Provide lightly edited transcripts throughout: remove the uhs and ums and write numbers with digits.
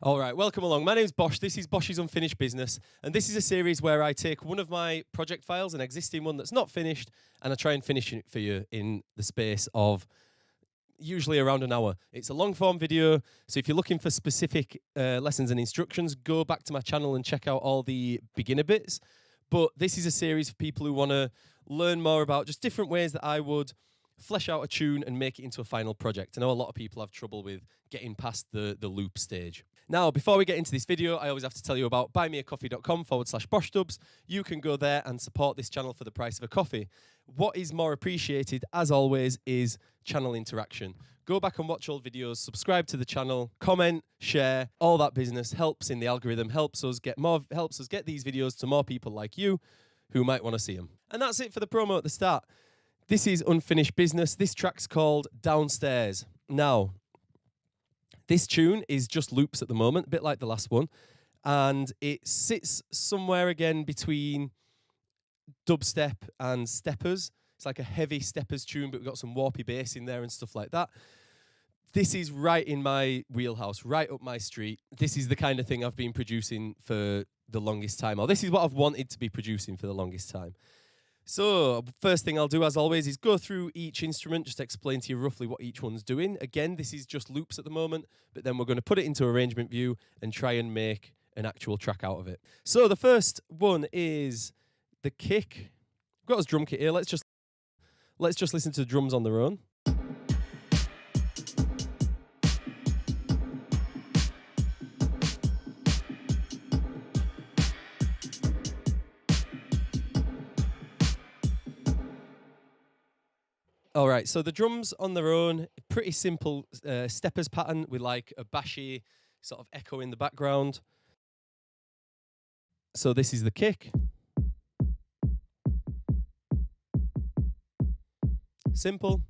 All right, welcome along. My name's Bosch. This is Bosch's Unfinished Business, and this is a series where I take one of my project files, an existing one that's not finished, and I try and finish it for you in the space of usually around an hour. It's a long-form video, so if you're looking for specific lessons and instructions, go back to my channel and check out all the beginner bits. But this is a series for people who want to learn more about just different ways that I would flesh out a tune and make it into a final project. I know a lot of people have trouble with getting past the loop stage. Now, before we get into this video, I always have to tell you about buymeacoffee.com/BoschDubs. You can go there and support this channel for the price of a coffee. What is more appreciated, as always, is channel interaction. Go back and watch old videos, subscribe to the channel, comment, share, all that business helps in the algorithm, helps us get these videos to more people like you who might want to see them. And that's it for the promo at the start. This is Unfinished Business. This track's called Downstairs. Now, this tune is just loops at the moment, a bit like the last one, and it sits somewhere again between dubstep and steppers. It's like a heavy steppers tune, but we've got some warpy bass in there and stuff like that. This is right in my wheelhouse, right up my street. This is the kind of thing I've been producing for the longest time, or this is what I've wanted to be producing for the longest time. So, first thing I'll do, as always, is go through each instrument, just explain to you roughly what each one's doing. Again, this is just loops at the moment, but then we're going to put it into arrangement view and try and make an actual track out of it. So, the first one is the kick. I've got this drum kit here. Let's just listen to the drums on their own. All right, so the drums on their own, pretty simple steppers pattern with like a bashy sort of echo in the background. So this is the kick. Simple.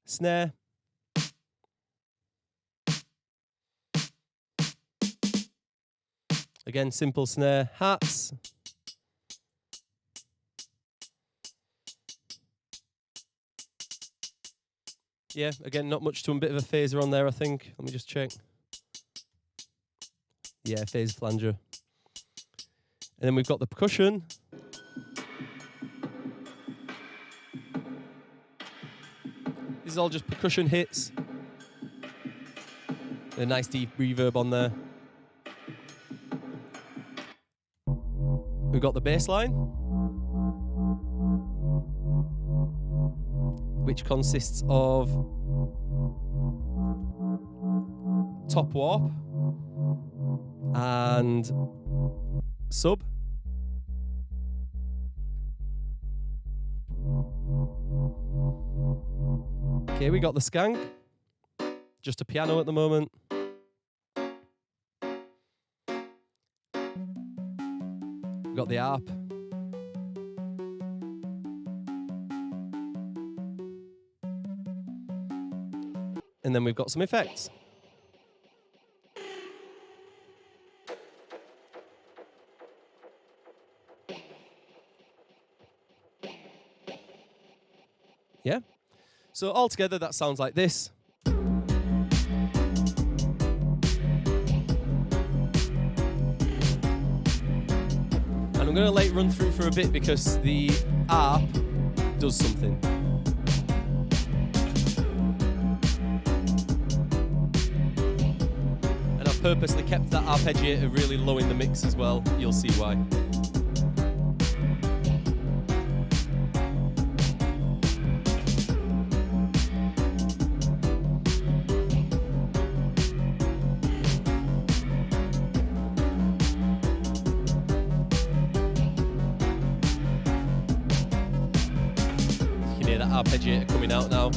Snare. Again, simple snare. Hats. Yeah, again, not much to them. Bit of a phaser on there, I think. Let me just check. Yeah, phase flanger. And then we've got the percussion. This is all just percussion hits. A nice deep reverb on there. We've got the bass line, which consists of top warp and sub. Okay, we got the skank, just a piano at the moment. We got the harp. And then we've got some effects. Yeah? So altogether that sounds like this. And I'm going to let it run through for a bit because the harp does something. Purposely kept that arpeggiator really low in the mix as well. You'll see why. You can hear that arpeggiator coming out now.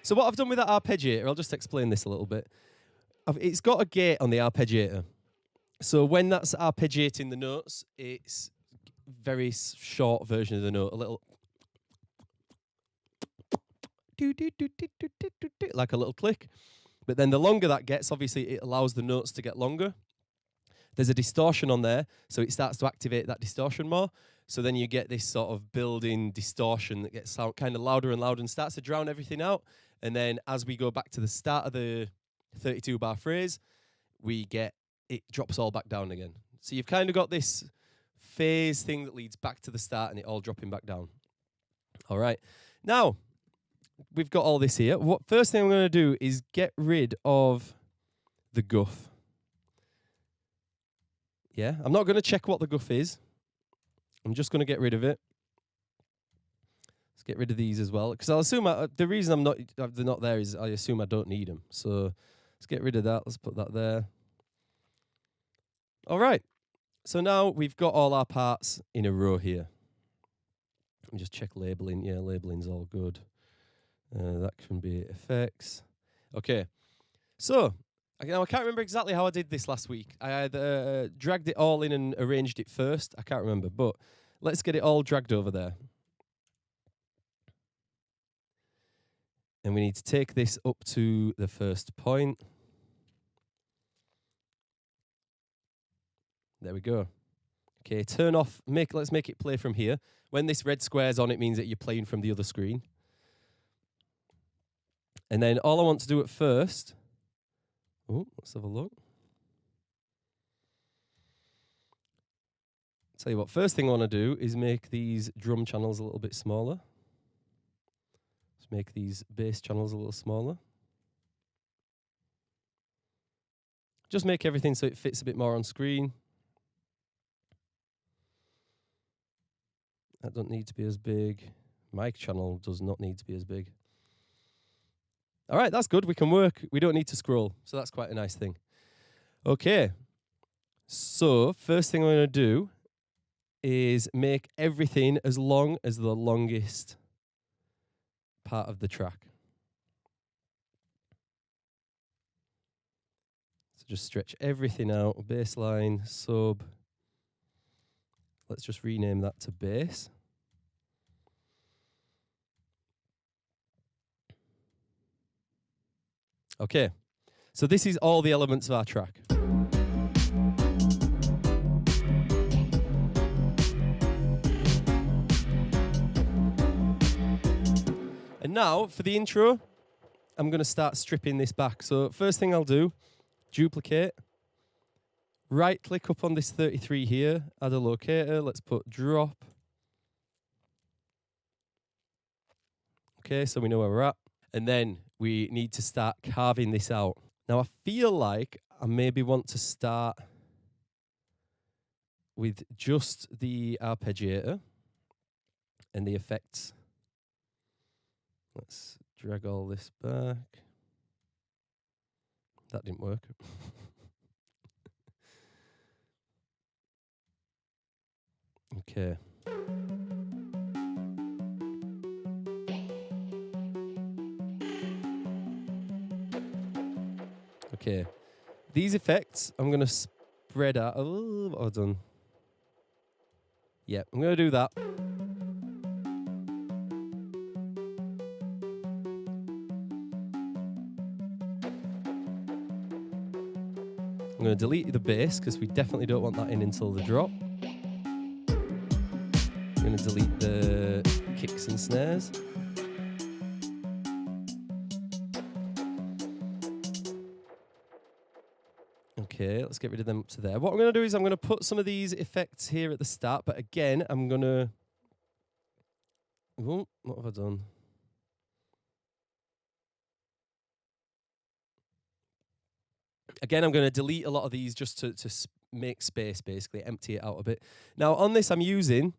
So what I've done with that arpeggiator, I'll just explain this a little bit. It's got a gate on the arpeggiator. So when that's arpeggiating the notes, it's very short version of the note, a little like a little click. But then the longer that gets, obviously it allows the notes to get longer. There's a distortion on there, so it starts to activate that distortion more. So then you get this sort of built-in distortion that gets kind of louder and louder and starts to drown everything out. And then as we go back to the start of the 32 bar phrase, it drops all back down again. So you've kind of got this phase thing that leads back to the start and it all dropping back down. All right. Now, we've got all this here. First thing I'm going to do is get rid of the guff. Yeah, I'm not going to check what the guff is. I'm just going to get rid of it. Let's get rid of these as well, because I'll assume the reason they're not there is I assume I don't need them. So let's get rid of that. Let's put that there. All right. So now we've got all our parts in a row here. Let me just check labeling. Yeah, labeling's all good. That can be effects. Okay. So now I can't remember exactly how I did this last week. I either dragged it all in and arranged it first. I can't remember, but let's get it all dragged over there. And we need to take this up to the first point. There we go. Okay, turn off, let's make it play from here. When this red square's on, it means that you're playing from the other screen. And then all I want to do at first, let's have a look. Tell you what, first thing I want to do is make these drum channels a little bit smaller. Let's make these bass channels a little smaller. Just make everything so it fits a bit more on screen. That don't need to be as big. Mic channel does not need to be as big. All right, that's good. We can work. We don't need to scroll. So that's quite a nice thing. Okay. So first thing I'm going to do is make everything as long as the longest part of the track. So just stretch everything out. Bass line, sub. Let's just rename that to bass. Okay, so this is all the elements of our track. And now, for the intro, I'm going to start stripping this back. So first thing I'll do, duplicate, right-click up on this 33 here, add a locator, let's put drop. Okay, so we know where we're at. And then we need to start carving this out. Now, I feel like I maybe want to start with just the arpeggiator and the effects. Let's drag all this back. That didn't work. Okay. Okay, these effects I'm going to spread out. Oh, what have I done? Yeah, I'm going to do that. I'm going to delete the bass because we definitely don't want that in until the drop. I'm going to delete the kicks and snares. Okay, let's get rid of them up to there. What I'm going to do is I'm going to put some of these effects here at the start, but again, I'm going to... Oh, what have I done? Again, I'm going to delete a lot of these just to make space, basically, empty it out a bit. Now, on this, I'm using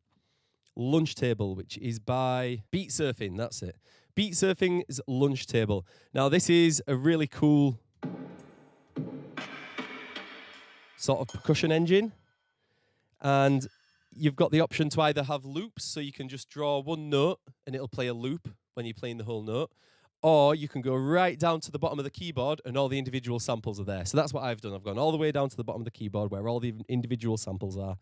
Lunch Table, which is by Beat Surfing, that's it. Beat Surfing's Lunch Table. Now, this is a really cool sort of percussion engine, and you've got the option to either have loops, so you can just draw one note and it'll play a loop when you're playing the whole note, or you can go right down to the bottom of the keyboard and all the individual samples are there. So that's what I've done. I've gone all the way down to the bottom of the keyboard where all the individual samples are.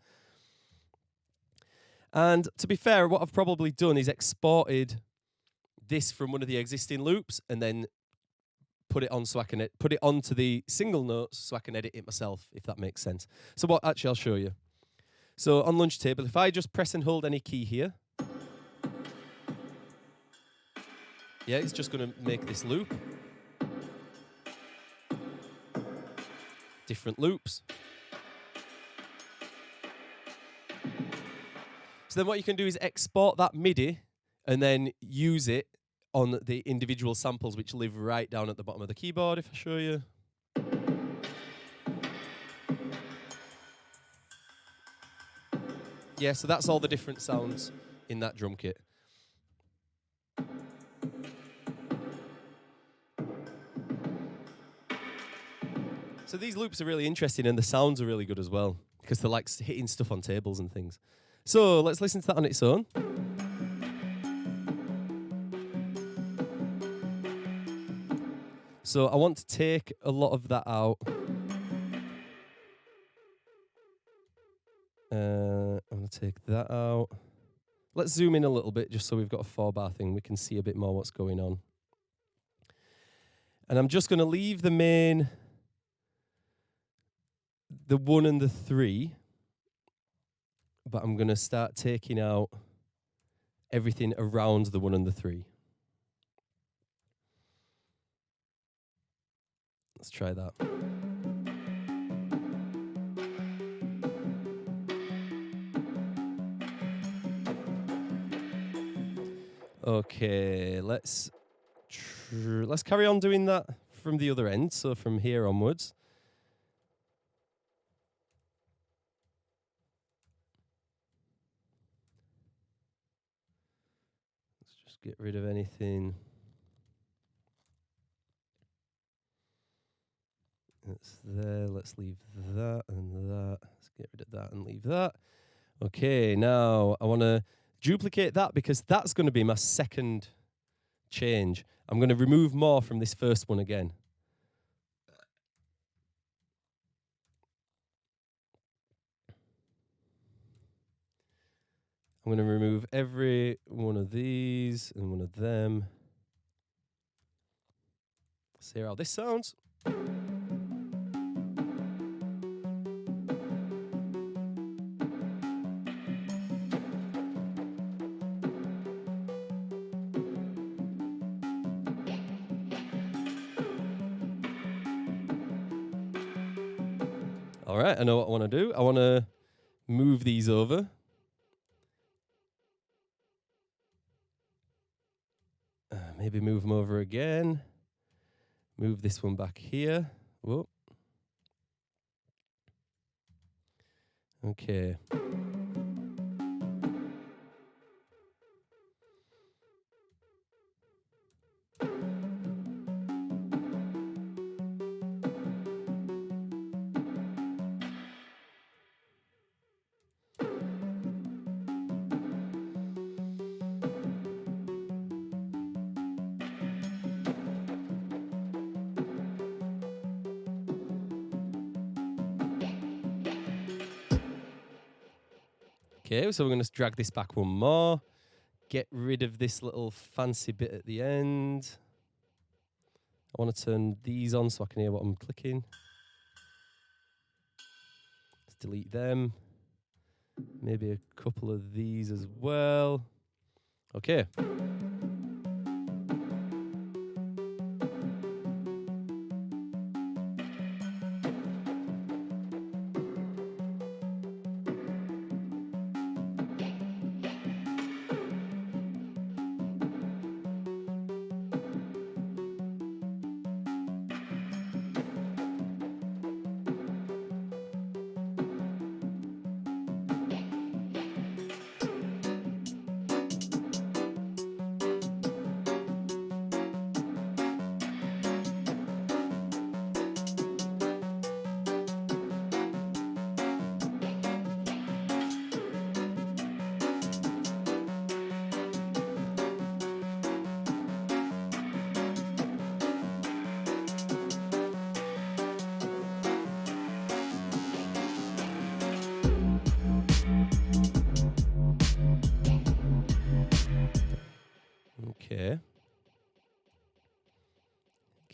And to be fair, what I've probably done is exported this from one of the existing loops and then put it on so I can put it onto the single notes so I can edit it myself, if that makes sense. So what? Actually, I'll show you. So on Lunch Table, if I just press and hold any key here, yeah, it's just going to make this loop. Different loops. So then what you can do is export that MIDI and then use it on the individual samples which live right down at the bottom of the keyboard, if I show you. Yeah, so that's all the different sounds in that drum kit. So these loops are really interesting and the sounds are really good as well because they're like hitting stuff on tables and things. So let's listen to that on its own. So I want to take a lot of that out. I'm going to take that out. Let's zoom in a little bit just so we've got a 4-bar thing. We can see a bit more what's going on. And I'm just going to leave the main, the 1 and the 3. But I'm going to start taking out everything around the 1 and the 3. Let's try that. Okay, let's carry on doing that from the other end, so from here onwards. Let's just get rid of anything. That's there. Let's leave that and that. Let's get rid of that and leave that. Okay, now I want to duplicate that because that's going to be my second change. I'm going to remove more from this first one again. I'm going to remove every one of these and one of them. Let's hear how this sounds. All right, I know what I want to do. I want to move these over. Maybe move them over again. Move this one back here. Whoa. Okay. Okay, so we're going to drag this back one more. Get rid of this little fancy bit at the end. I want to turn these on so I can hear what I'm clicking. Let's delete them. Maybe a couple of these as well. Okay.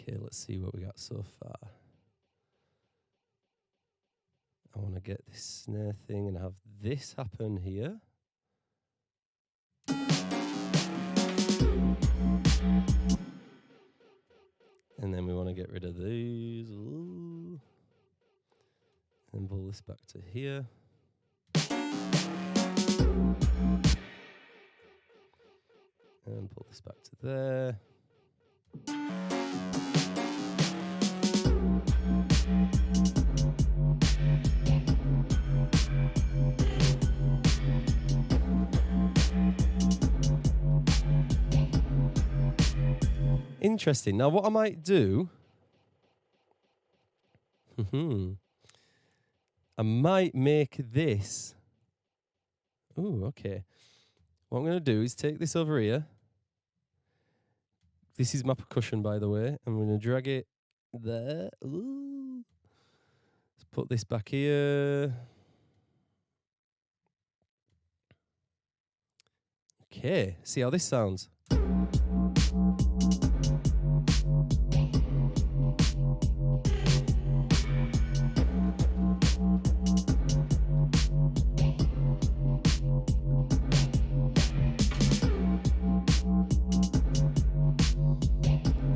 Okay, let's see what we got so far. I want to get this snare thing and have this happen here. And then we want to get rid of these. Ooh. And pull this back to here. And pull this back to there. Interesting. Now, what I might do, I might make this. Ooh, okay. What I'm going to do is take this over here. This is my percussion, by the way. I'm going to drag it there. Ooh. Let's put this back here. Okay, see how this sounds.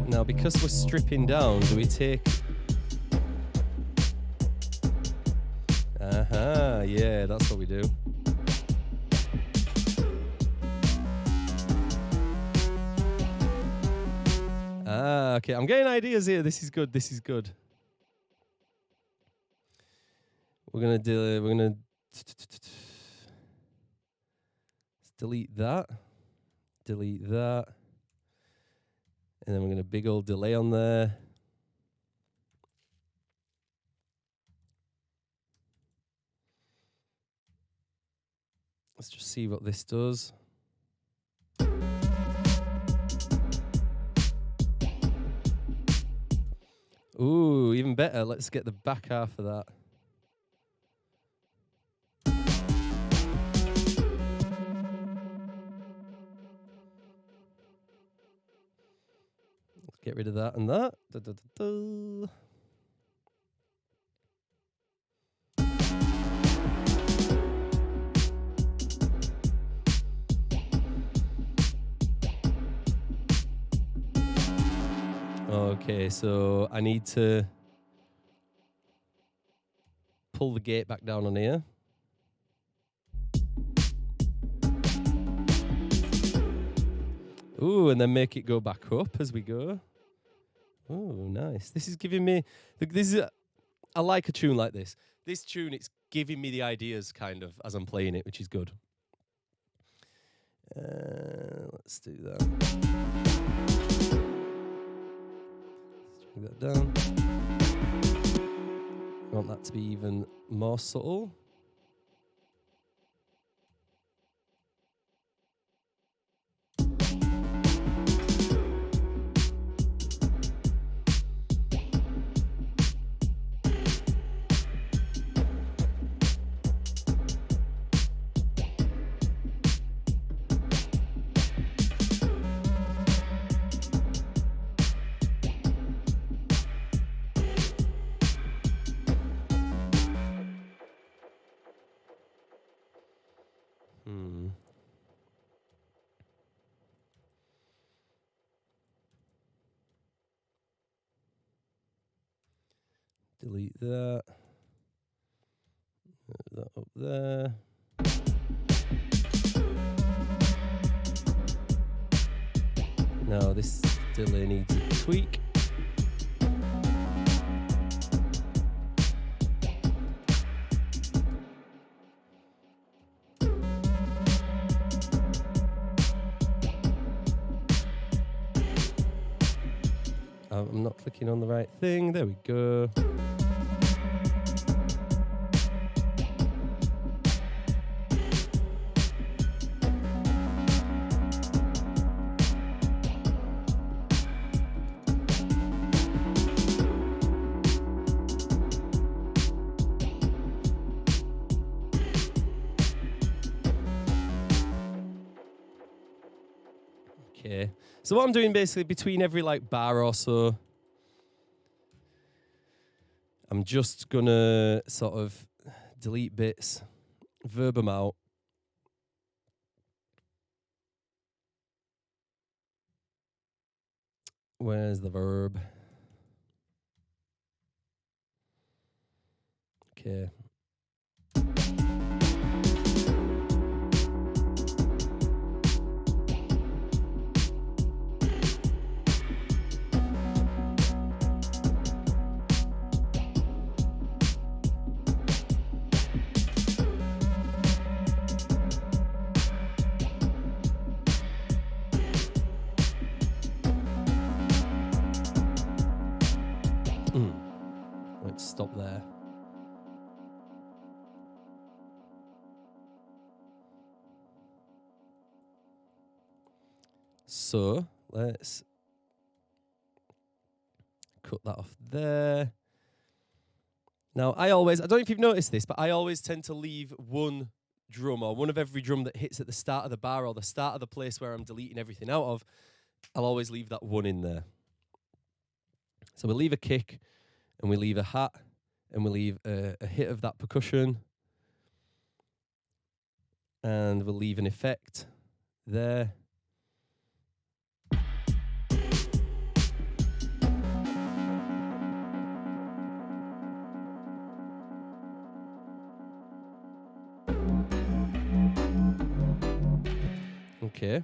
Now, because we're stripping down, do we take... yeah, that's what we do. Okay, I'm getting ideas here. This is good, this is good. We're gonna delete that, and then we're gonna big old delay on there. Let's just see what this does. Ooh, even better. Let's get the back half of that. Let's get rid of that and that. Da, da, da, da. Okay, so I need to pull the gate back down on here. Ooh, and then make it go back up as we go. Oh, nice. This is giving me... I like a tune like this. This tune, it's giving me the ideas kind of as I'm playing it, which is good. Let's do that. That down. I want that to be even more subtle. Delete that. That up there. Now this delay needs a tweak. I'm not clicking on the right thing. There we go. Okay. So what I'm doing basically between every like bar or so, I'm just gonna sort of delete bits, verb them out. Where's the verb? Okay. Let's stop there. So let's cut that off there. Now, I don't know if you've noticed this, but I always tend to leave one drum or one of every drum that hits at the start of the bar or the start of the place where I'm deleting everything out of. I'll always leave that one in there. So we'll leave a kick and we leave a hat and we leave a hit of that percussion and we'll leave an effect there. Okay.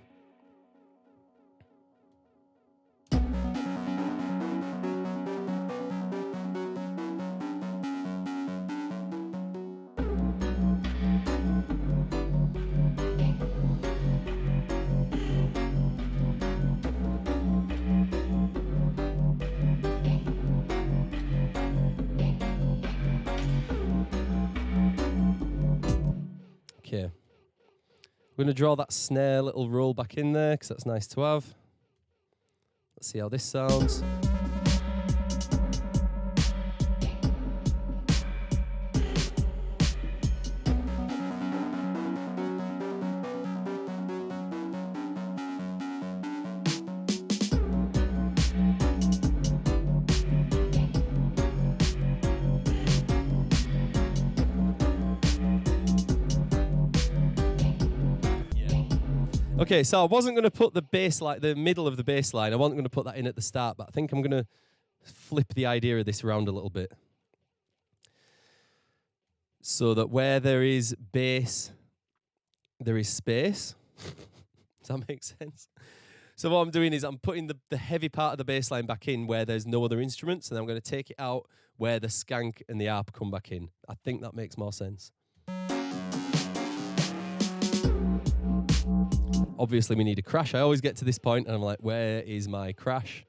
Okay. We're going to draw that snare little roll back in there because that's nice to have. Let's see how this sounds. Okay, so I wasn't going to put the bass line, the middle of the bass line, I wasn't going to put that in at the start, but I think I'm going to flip the idea of this around a little bit. So that where there is bass, there is space. Does that make sense? So what I'm doing is I'm putting the heavy part of the bass line back in where there's no other instruments, and I'm going to take it out where the skank and the harp come back in. I think that makes more sense. Obviously, we need a crash. I always get to this point and I'm like, where is my crash?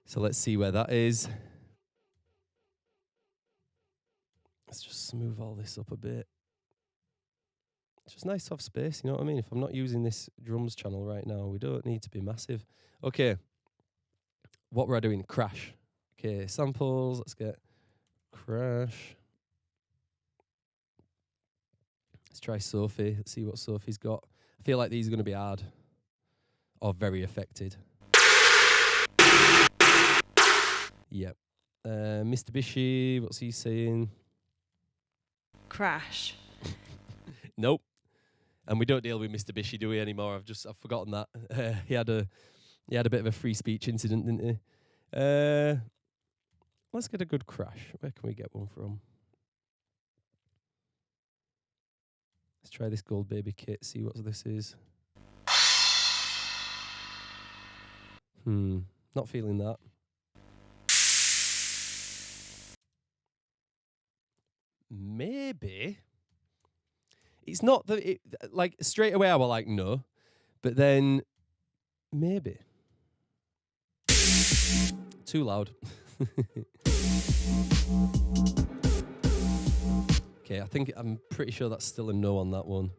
So let's see where that is. Let's just smooth all this up a bit. It's just nice to have space, you know what I mean? If I'm not using this drums channel right now, we don't need to be massive. Okay, what were I doing? Crash. Okay, samples, let's get crash. Let's try Sophie, let's see what Sophie's got. I feel like these are going to be hard or very affected. Yep. Mr. Bishy, what's he saying? Crash. Nope. And we don't deal with Mr. Bishy, do we, anymore? I've forgotten that. He had a bit of a free speech incident, didn't he? Let's get a good crash. Where can we get one from? Let's try this Gold Baby kit, see what this is. Not feeling that. Maybe. It's not that like straight away I was like no, but then maybe. Too loud. Okay, I'm pretty sure that's still a no on that one.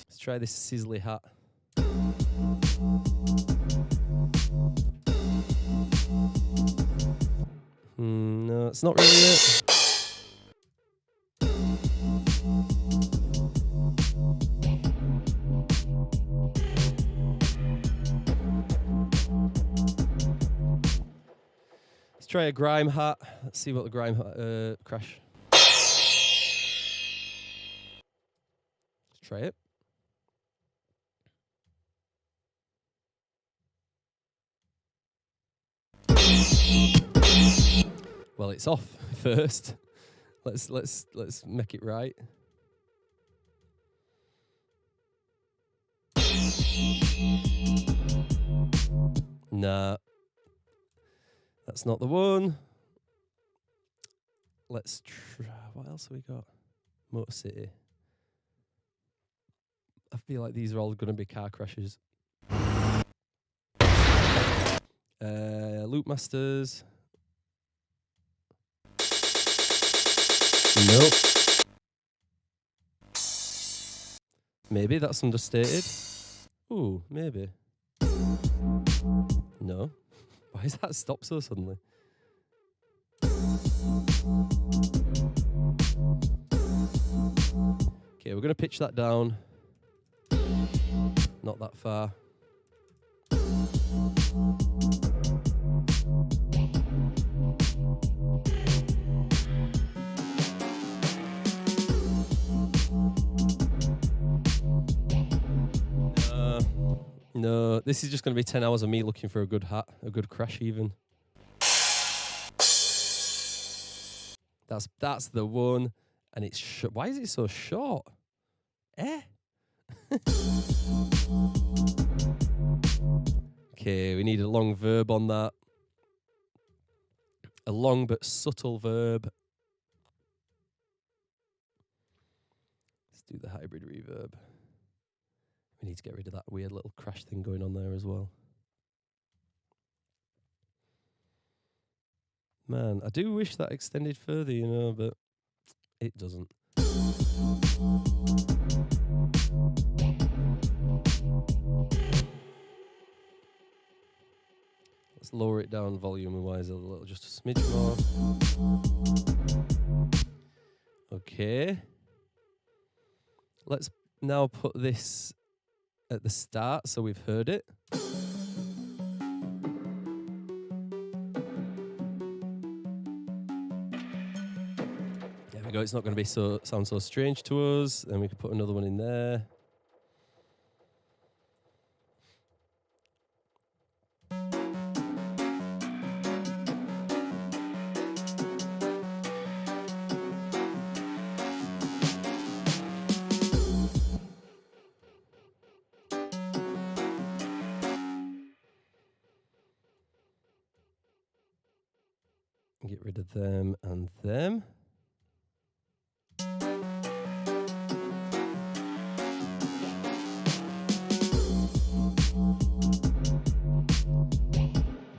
Let's try this sizzly hat. No, it's not really it. try a grime hat. Let's see what the grime hat crash. Let's try it. Well, it's off first. Let's make it right. Nah, that's not the one. Let's try. What else have we got? Motor City. I feel like these are all going to be car crashes. Loop Masters. Nope. Maybe that's understated. Ooh, maybe. No. Why is that stopped so suddenly? Okay, we're going to pitch that down. Not that far. No, this is just going to be 10 hours of me looking for a good hat, a good crash even. That's the one, and it's why is it so short? Okay, we need a long verb on that. A long but subtle verb. Let's do the hybrid reverb. We need to get rid of that weird little crash thing going on there as well. Man, I do wish that extended further, you know, but it doesn't. Let's lower it down volume-wise a little, just a smidge more. Okay. Let's now put this at the start so we've heard it. There we go, it's not going to be sound so strange to us. Then we can put another one in there. Get rid of them and them.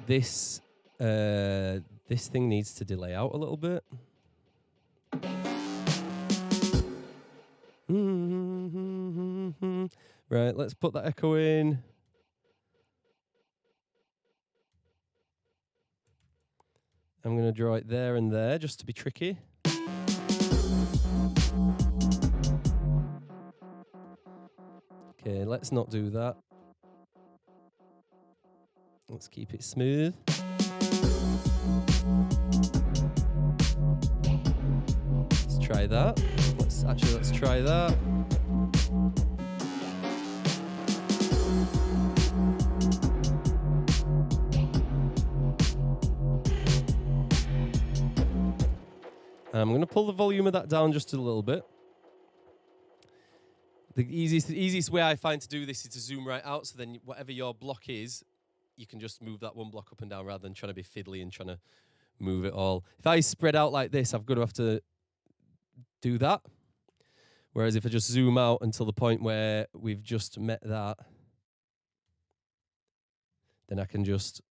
This thing needs to delay out a little bit. Right, let's put that echo in. I'm going to draw it there and there just to be tricky. Okay, let's not do that. Let's keep it smooth. Let's try that. Let's try that. I'm going to pull the volume of that down just a little bit. The easiest way I find to do this is to zoom right out, so then whatever your block is, you can just move that one block up and down rather than trying to be fiddly and trying to move it all. If I spread out like this, I've got to have to do that. Whereas if I just zoom out until the point where we've just met that, then I can just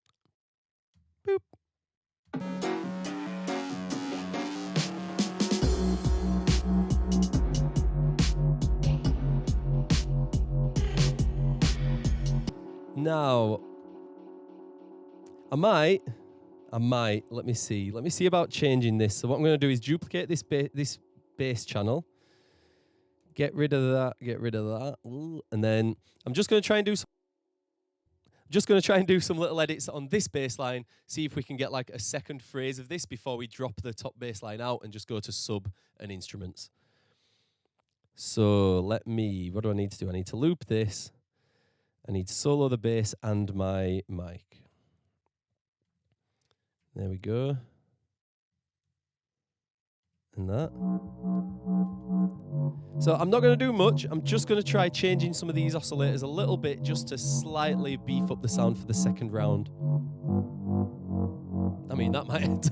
boop. Now, I might, let me see about changing this. So what I'm going to do is duplicate this bass channel, get rid of that, and then I'm just going to try and do Just going to try and do some little edits on this bass line, see if we can get like a second phrase of this before we drop the top bass line out and just go to sub and instruments. So what do I need to do? I need to loop this. I need to solo the bass and my mic. There we go. And that. So I'm not going to do much. I'm just going to try changing some of these oscillators a little bit just to slightly beef up the sound for the second round. I mean, that might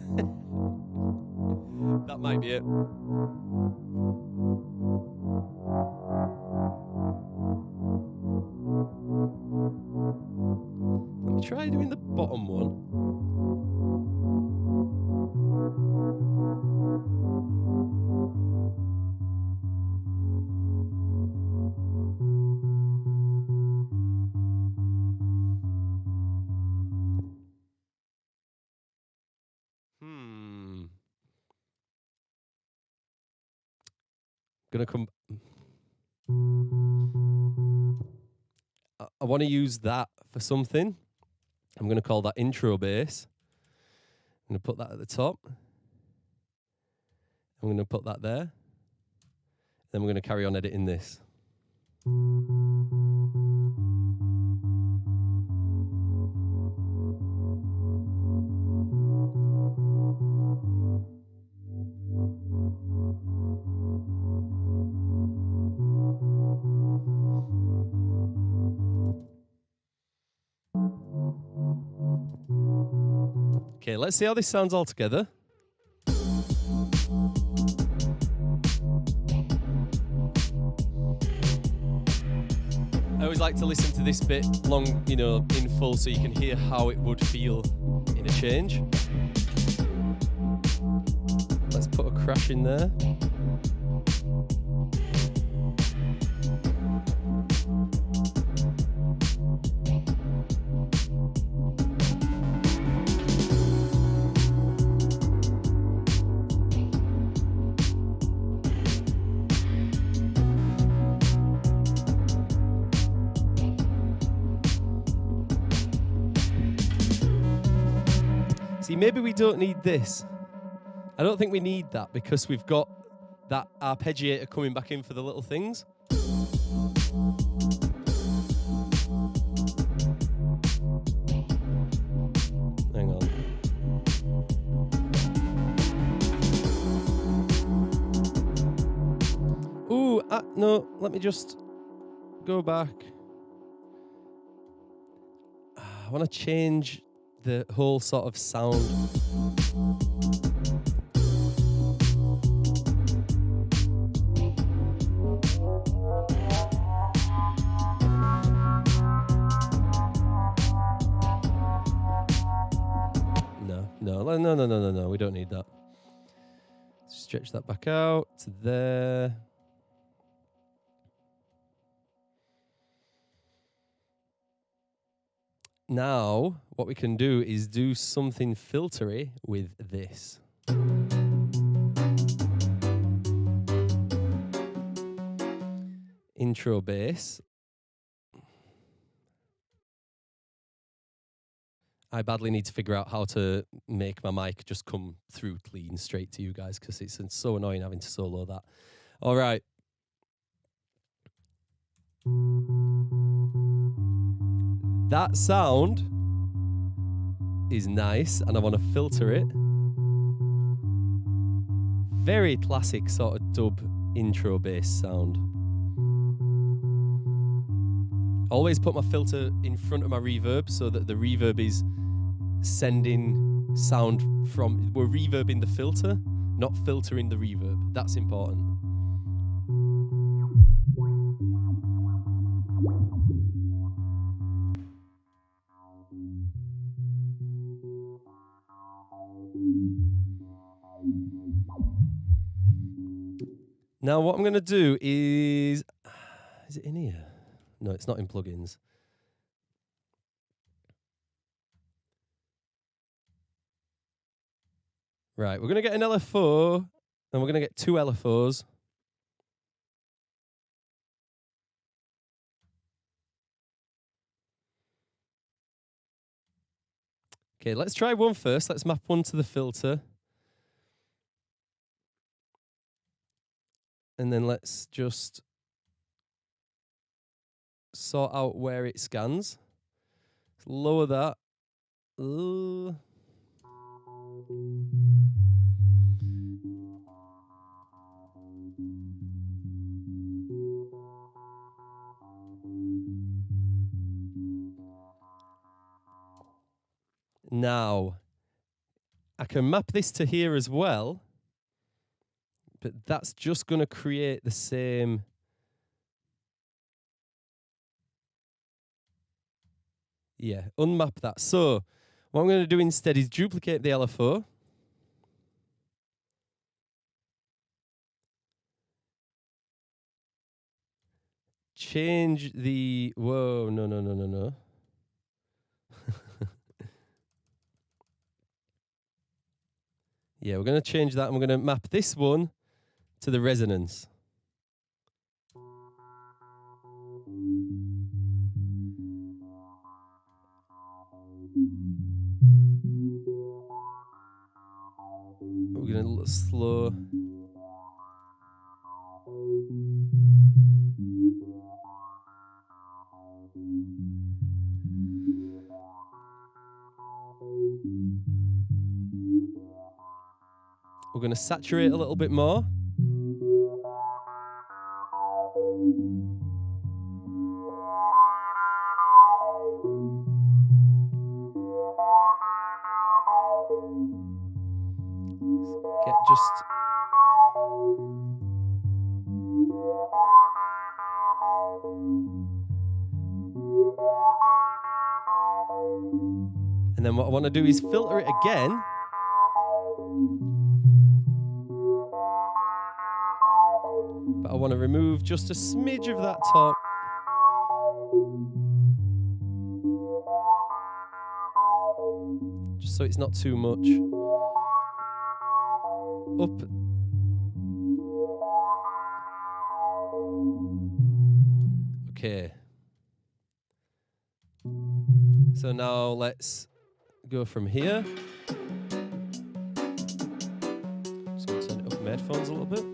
that might be it. Let me try doing the bottom one. Gonna come. I want to use that for something. I'm going to call that intro bass. I'm going to put that at the top. I'm going to put that there. Then we're going to carry on editing this. Okay, let's see how this sounds all together. I always like to listen to this bit long, in full so you can hear how it would feel in a change. Let's put a crash in there. See, maybe we don't need this. I don't think we need that because we've got that arpeggiator coming back in for the little things. Hang on. Ooh, no, let me just go back. I want to change the whole sort of sound. No, we don't need that. Stretch that back out to there. Now, what we can do is do something filtery with this. Intro bass. I badly need to figure out how to make my mic just come through clean straight to you guys because it's so annoying having to solo that. All right. That sound is nice and I want to filter it. Very classic sort of dub intro bass sound. Always put my filter in front of my reverb so that the reverb is sending sound from... We're reverbing the filter, not filtering the reverb. That's important. Now what I'm going to do is it in here? No, it's not in plugins. Right, we're going to get an LFO, and we're going to get two LFOs. Okay, let's try one first. Let's map one to the filter. And then let's just sort out where it scans. Lower that. Now, I can map this to here as well, but that's just going to create the same. Yeah, unmap that. So what I'm going to do instead is duplicate the LFO. Change the, whoa, no. Yeah, we're going to change that and we're going to map this one to the resonance. We're going to slow. We're going to saturate a little bit more. Get just... And then what I want to do is filter it again. But I want to remove just a smidge of that top. Just so it's not too much. Up. Okay. So now let's go from here. Just going to turn it up my headphones a little bit.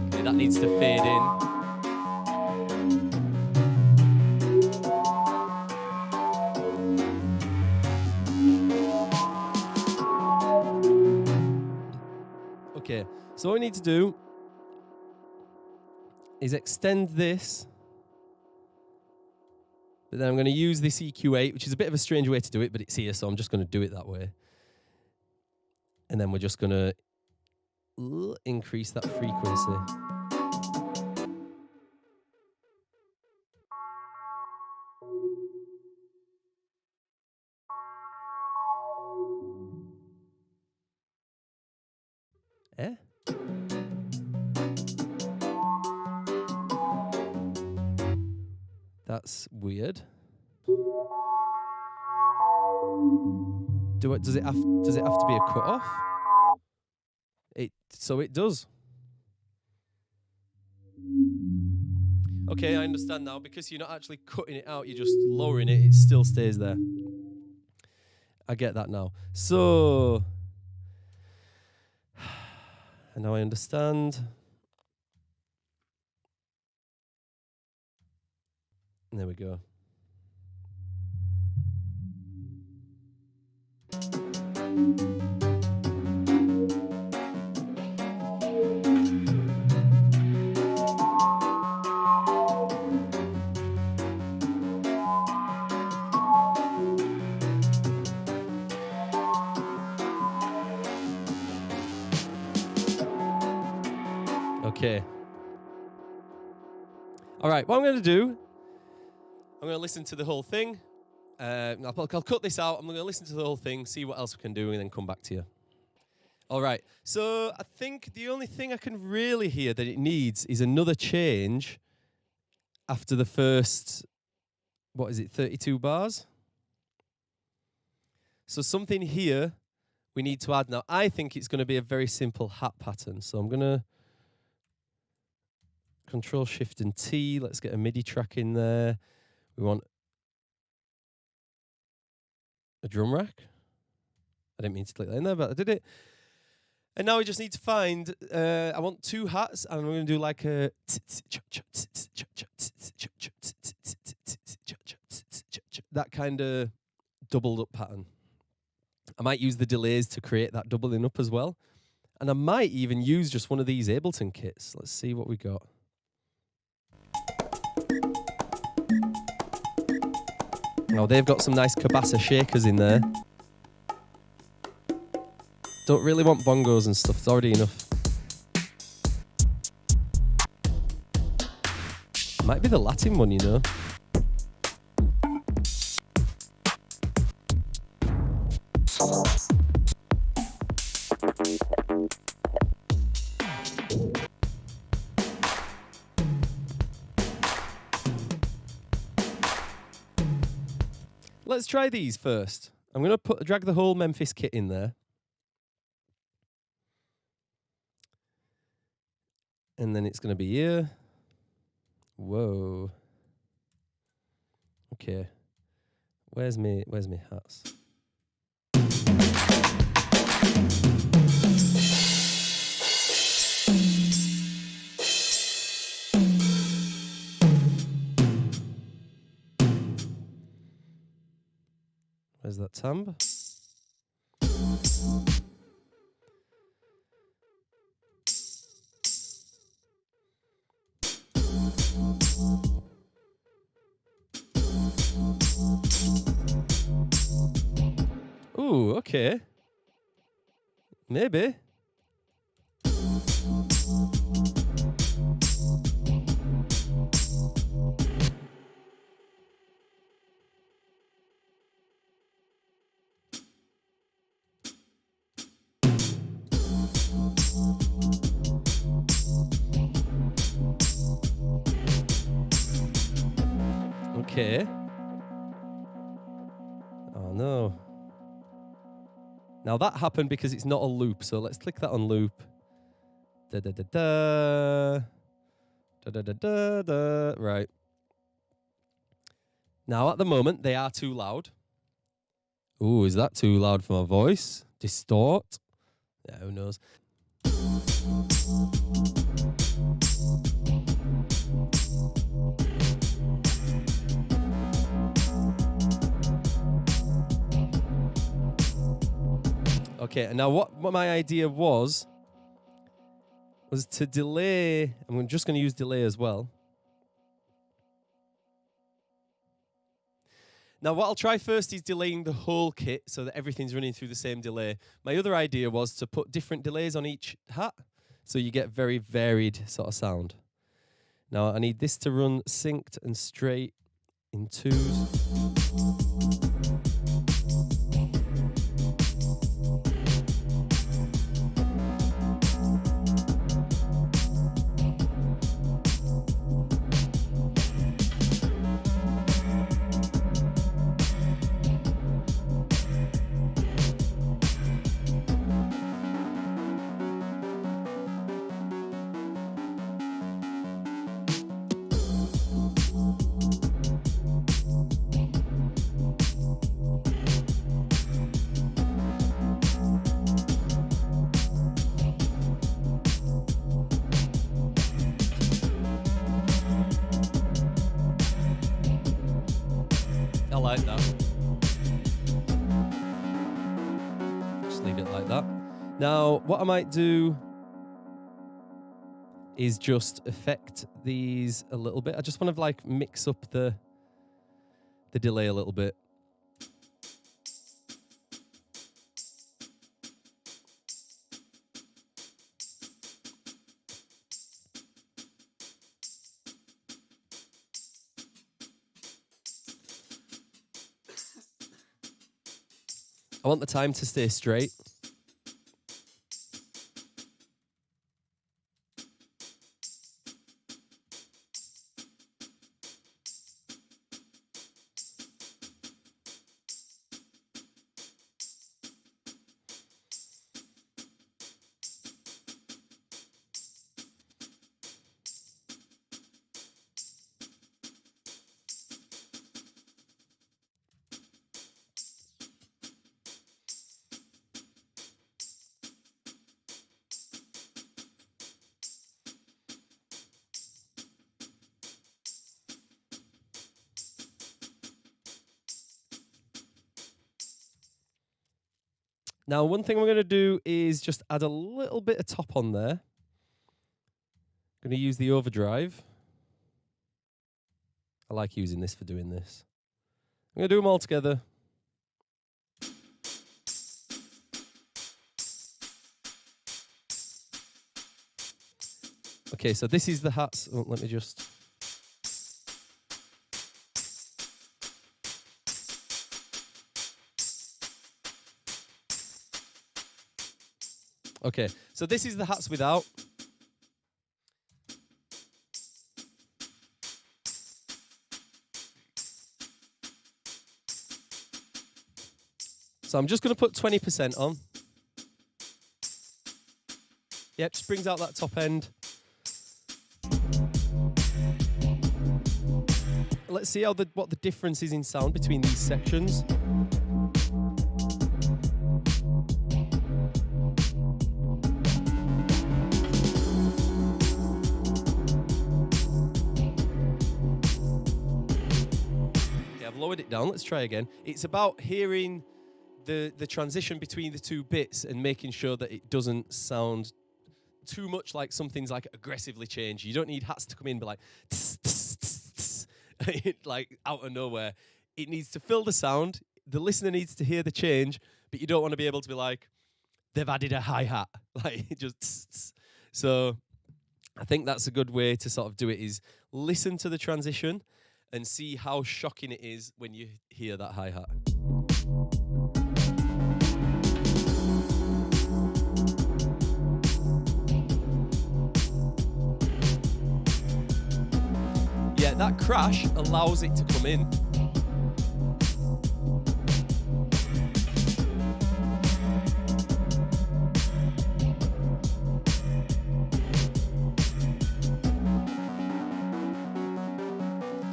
Okay, that needs to fade in. Okay, so all we need to do is extend this, but then I'm going to use this EQ8, which is a bit of a strange way to do it, but it's here, so I'm just going to do it that way. And then we're just going to increase that frequency. Eh? That's weird. Does it have to be a cutoff? So it does. Okay, I understand now. Because you're not actually cutting it out, you're just lowering it. It still stays there. I get that now. So, and now I understand. And there we go. Okay. All right, what I'm going to do, I'm going to listen to the whole thing. I'll cut this out. I'm going to listen to the whole thing, see what else we can do, and then come back to you. All right. So I think the only thing I can really hear that it needs is another change after the first, 32 bars? So something here we need to add. Now, I think it's going to be a very simple hat pattern. So I'm going to Control Shift and T. Let's get a MIDI track in there. We want a drum rack. I didn't mean to click that in there, but I did it. And now we just need to find, I want 2 hats, and we're going to do like a that kind of doubled up pattern. I might use the delays to create that doubling up as well. And I might even use just one of these Ableton kits. Let's see what we got. Oh, they've got some nice Cabasa shakers in there. Don't really want bongos and stuff. It's already enough. Might be the Latin one, you know. Let's try these first. I'm going to drag the whole Memphis kit in there. And then it's going to be here. Whoa. Okay. Where's me hats? Where's that timbre? Ooh, okay. Maybe. Okay. Oh no. Now that happened because it's not a loop, so let's click that on loop. Da da da da. Da da da da da. Right. Now at the moment they are too loud. Ooh, is that too loud for my voice? Distort? Yeah, who knows? Okay, and now what my idea was to delay. I'm just going to use delay as well. Now what I'll try first is delaying the whole kit so that everything's running through the same delay. My other idea was to put different delays on each hat so you get very varied sort of sound. Now I need this to run synced and straight in 2s. I like that. Just leave it like that. Now, what I might do is just affect these a little bit. I just want to like mix up the delay a little bit. I want the time to stay straight. Now, one thing I'm going to do is just add a little bit of top on there. I'm going to use the overdrive. I like using this for doing this. I'm going to do them all together. Okay, so this is the hats. Oh, let me just... Okay, so this is the hats without. So I'm just going to put 20% on. Yep, just brings out that top end. Let's see what the difference is in sound between these sections. Okay, I've lowered it down. Let's try again. It's about hearing the transition between the two bits and making sure that it doesn't sound too much like something's like aggressively changed. You don't need hats to come in and be like tss, tss, tss, tss, like out of nowhere. It needs to fill the sound. The listener needs to hear the change, but you don't want to be able to be like, they've added a hi-hat. Like just tss, tss. So I think that's a good way to sort of do it, is listen to the transition and see how shocking it is when you hear that hi-hat. Yeah, that crash allows it to come in.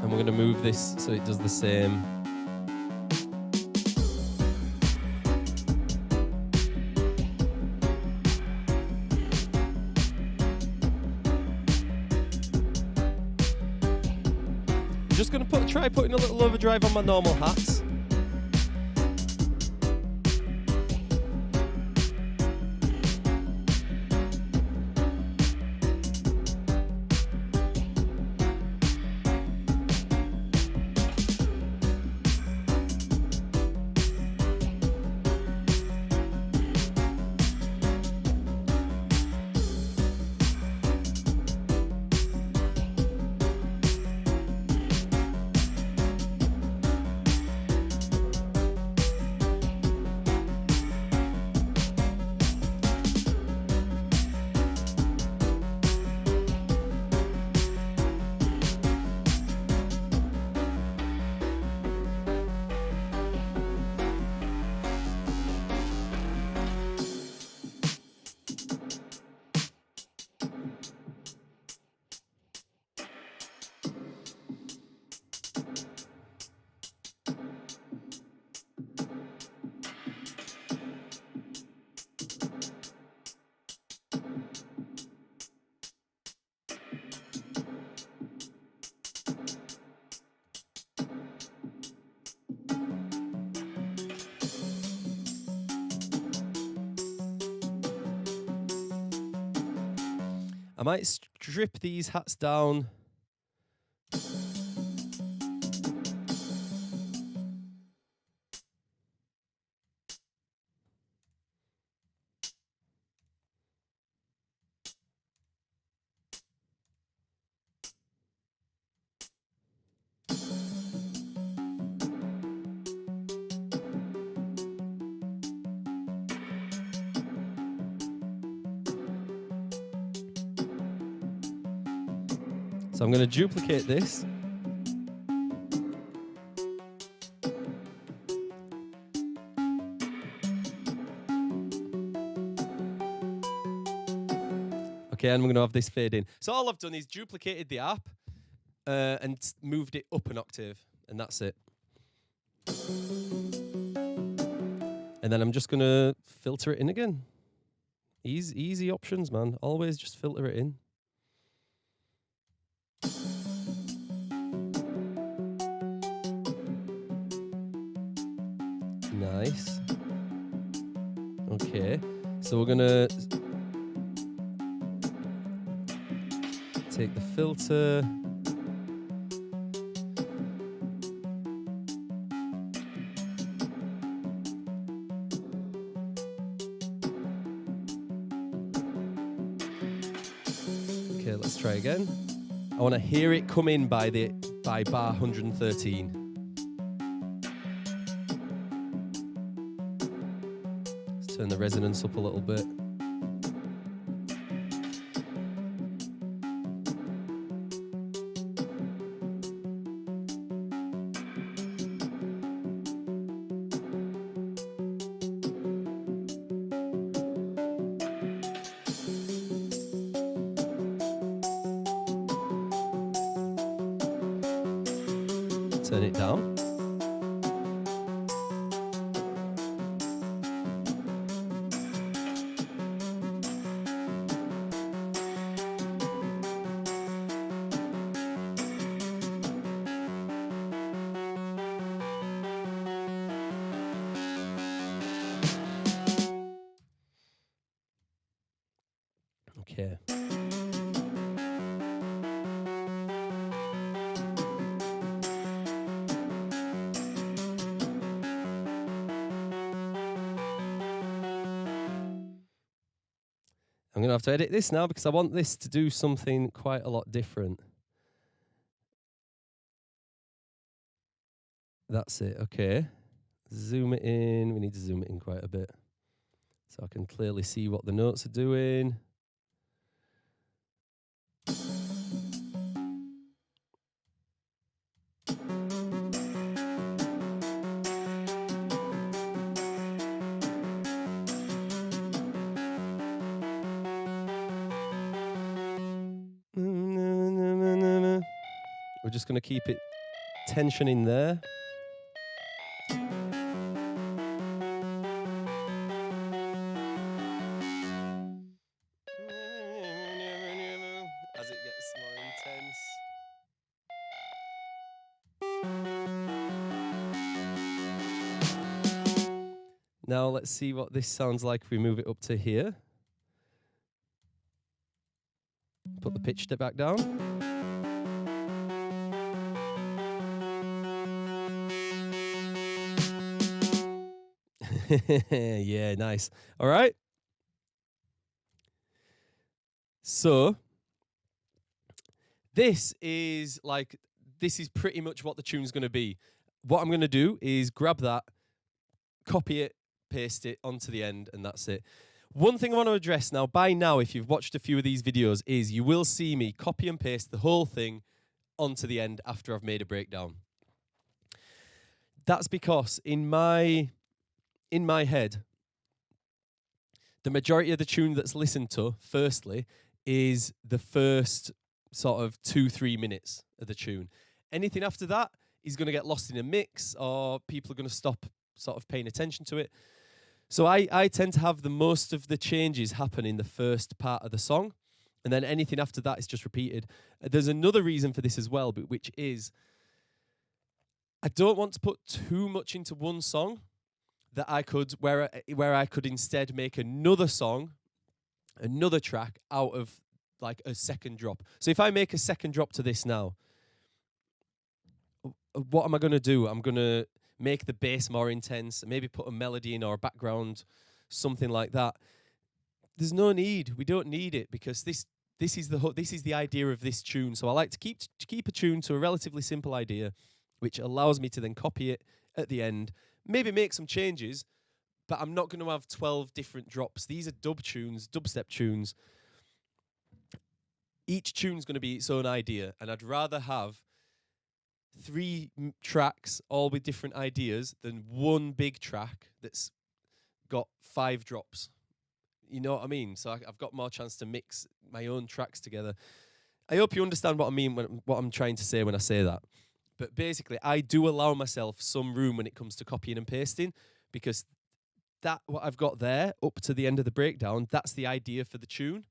And we're going to move this so it does the same. Just going to try putting a little overdrive on my normal hats. I might strip these hats down. So I'm going to duplicate this. Okay, and we're going to have this fade in. So all I've done is duplicated the app and moved it up an octave, and that's it. And then I'm just going to filter it in again. Easy options, man. Always just filter it in. Nice. Okay, so we're gonna take the filter. Okay, let's try again. I want to hear it come in by bar 113. Let's turn the resonance up a little bit. Turn it down. Okay. I'm going to have to edit this now because I want this to do something quite a lot different. That's it, okay. Zoom it in. We need to zoom it in quite a bit so I can clearly see what the notes are doing. We're just going to keep it tension in there. As it gets more intense. Now let's see what this sounds like if we move it up to here. Put the pitch step back down. Yeah, nice. All right. So this is pretty much what the tune's going to be. What I'm going to do is grab that, copy it, paste it onto the end, and that's it. One thing I want to address now, by now, if you've watched a few of these videos, is you will see me copy and paste the whole thing onto the end after I've made a breakdown. That's because in my head, the majority of the tune that's listened to, firstly, is the first sort of 2-3 minutes of the tune. Anything after that is going to get lost in a mix, or people are going to stop sort of paying attention to it. So I tend to have the most of the changes happen in the first part of the song, and then anything after that is just repeated. There's another reason for this as well, which is I don't want to put too much into one song that I could where I could instead make another song, another track out of like a second drop. So if I make a second drop to this now, what am I going to do? I'm going to make the bass more intense, maybe put a melody in or a background, something like that. There's no need. We don't need it because this is the idea of this tune. So I like to keep a tune to a relatively simple idea, which allows me to then copy it at the end, maybe make some changes, but I'm not going to have 12 different drops. These are dubstep tunes. Each tune's going to be its own idea, and I'd rather have 3 tracks all with different ideas than one big track that's got 5 drops. You know what I mean? So I've got more chance to mix my own tracks together. I hope you understand what I mean, what I'm trying to say when I say that. But basically, I do allow myself some room when it comes to copying and pasting, because what I've got there up to the end of the breakdown, that's the idea for the tune.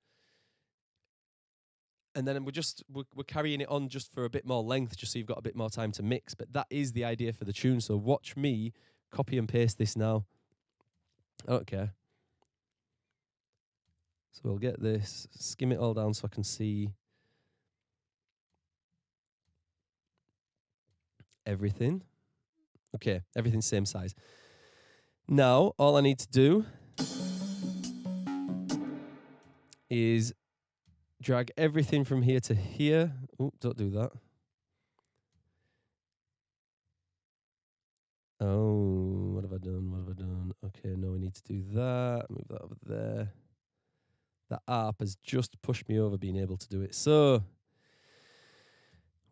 And then we're carrying it on just for a bit more length, just so you've got a bit more time to mix. But that is the idea for the tune. So watch me copy and paste this now. I don't care. So we'll get this, skim it all down so I can see everything. Okay, everything's same size. Now, all I need to do is drag everything from here to here. Oh, don't do that. Oh, what have I done? What have I done? Okay, no, we need to do that. Move that over there. That ARP has just pushed me over being able to do it. So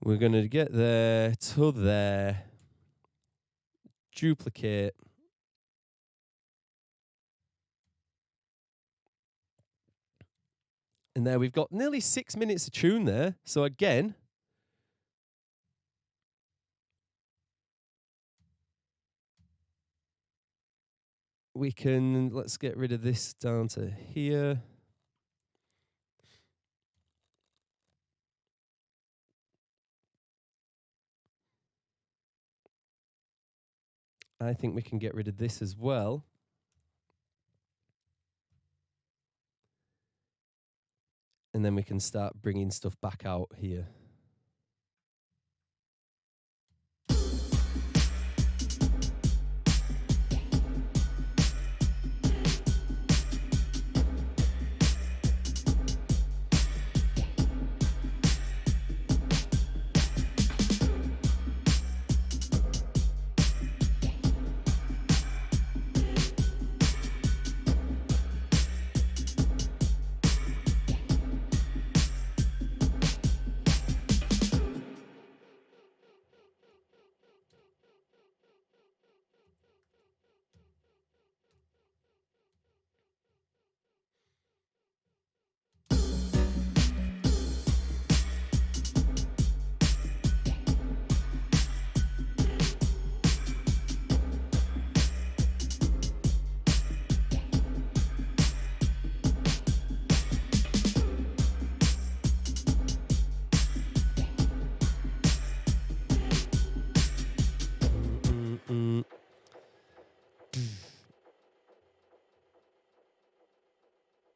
we're going to get there to there. Duplicate. And there we've got nearly 6 minutes of tune there. So again, we can, let's get rid of this down to here. I think we can get rid of this as well. And then we can start bringing stuff back out here.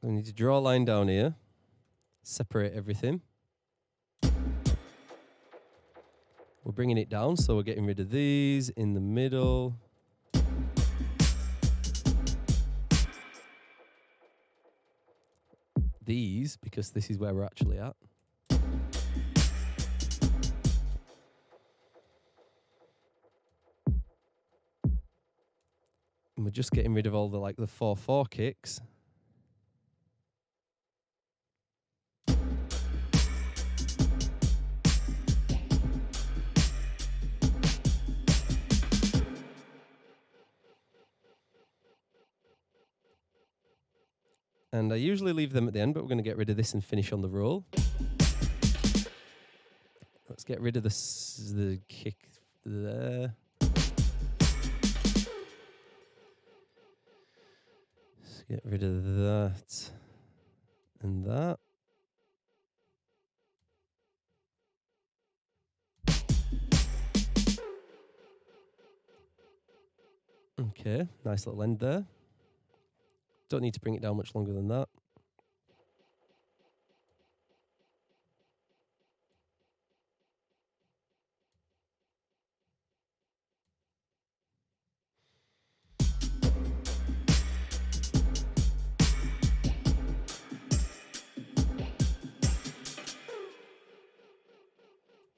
We need to draw a line down here, separate everything. We're bringing it down, so we're getting rid of these in the middle. These, because this is where we're actually at. And we're just getting rid of all the 4/4 kicks. And I usually leave them at the end, but we're going to get rid of this and finish on the roll. Let's get rid of the kick there. Let's get rid of that and that. Okay, nice little end there. Don't need to bring it down much longer than that.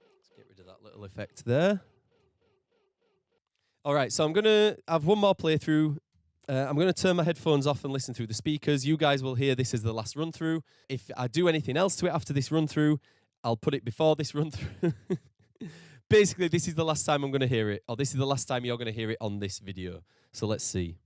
Let's get rid of that little effect there. All right, so I'm going to have one more playthrough. I'm going to turn my headphones off and listen through the speakers. You guys will hear this as the last run through. If I do anything else to it after this run through, I'll put it before this run through. Basically, this is the last time I'm going to hear it, or this is the last time you're going to hear it on this video. So let's see.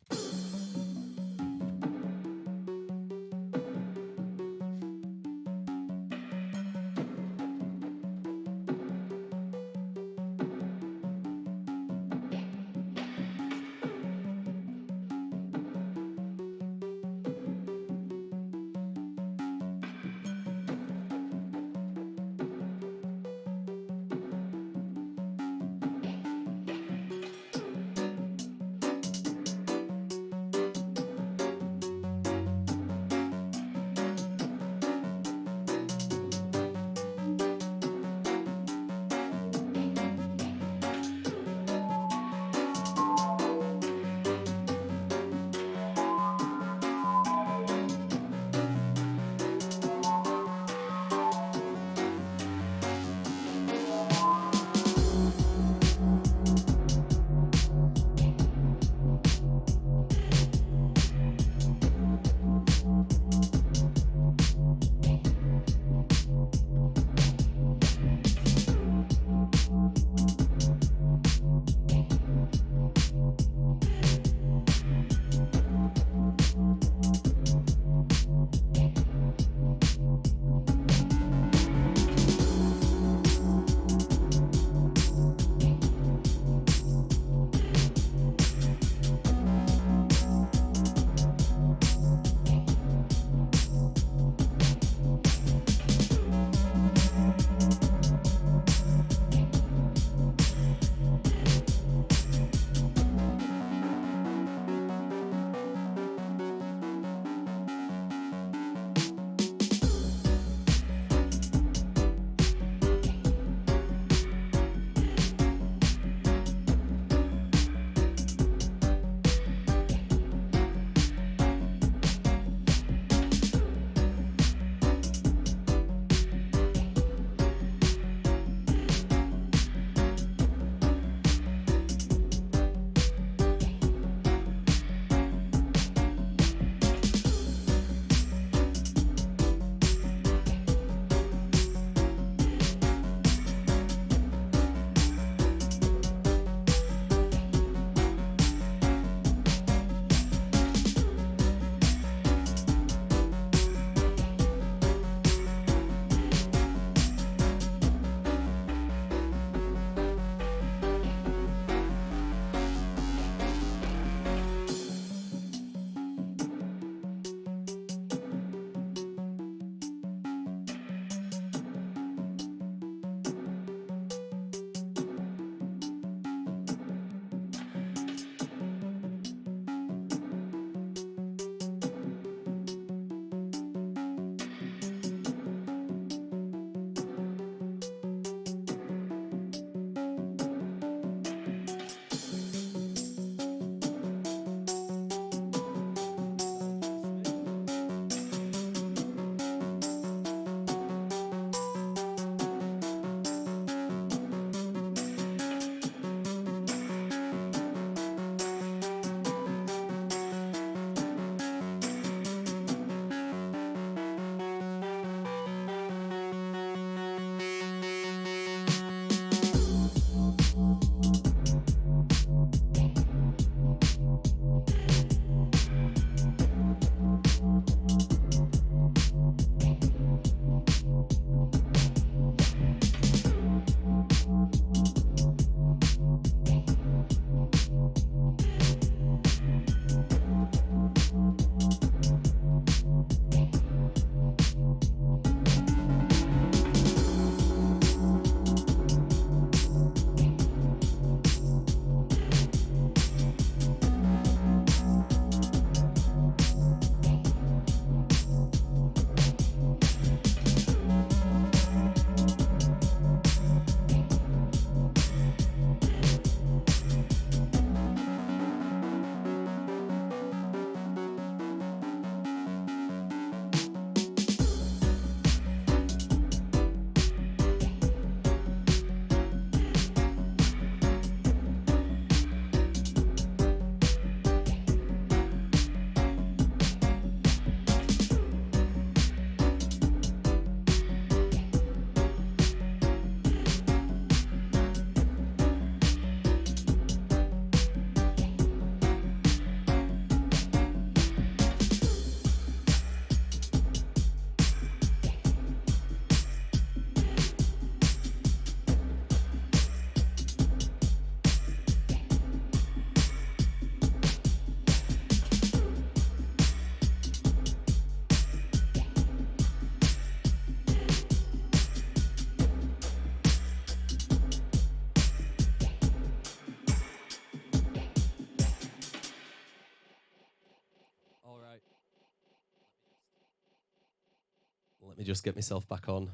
me just get myself back on.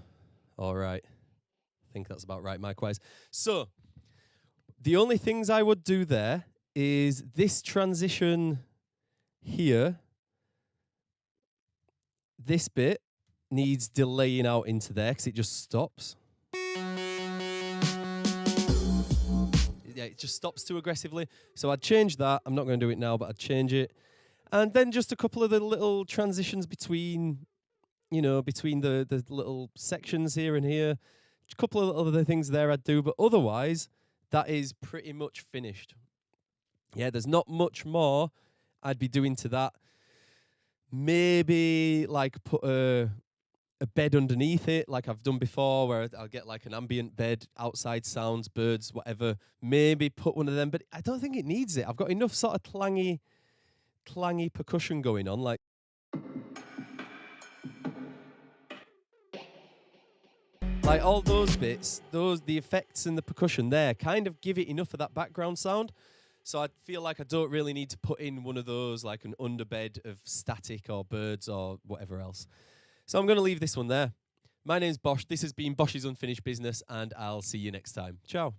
All right. I think that's about right, mic-wise. So, the only things I would do there is this transition here. This bit needs delaying out into there because it just stops. Yeah, it just stops too aggressively. So I'd change that. I'm not going to do it now, but I'd change it. And then just a couple of the little transitions between, between the little sections here and here. A couple of other things there I'd do, but otherwise, that is pretty much finished. Yeah, there's not much more I'd be doing to that. Maybe like put a bed underneath it, like I've done before, where I'll get like an ambient bed, outside sounds, birds, whatever. Maybe put one of them, but I don't think it needs it. I've got enough sort of clangy percussion going on, like all those bits, the effects and the percussion there kind of give it enough of that background sound. So I feel like I don't really need to put in one of those, like an underbed of static or birds or whatever else. So I'm going to leave this one there. My name's Bosch. This has been Bosch's Unfinished Business, and I'll see you next time. Ciao.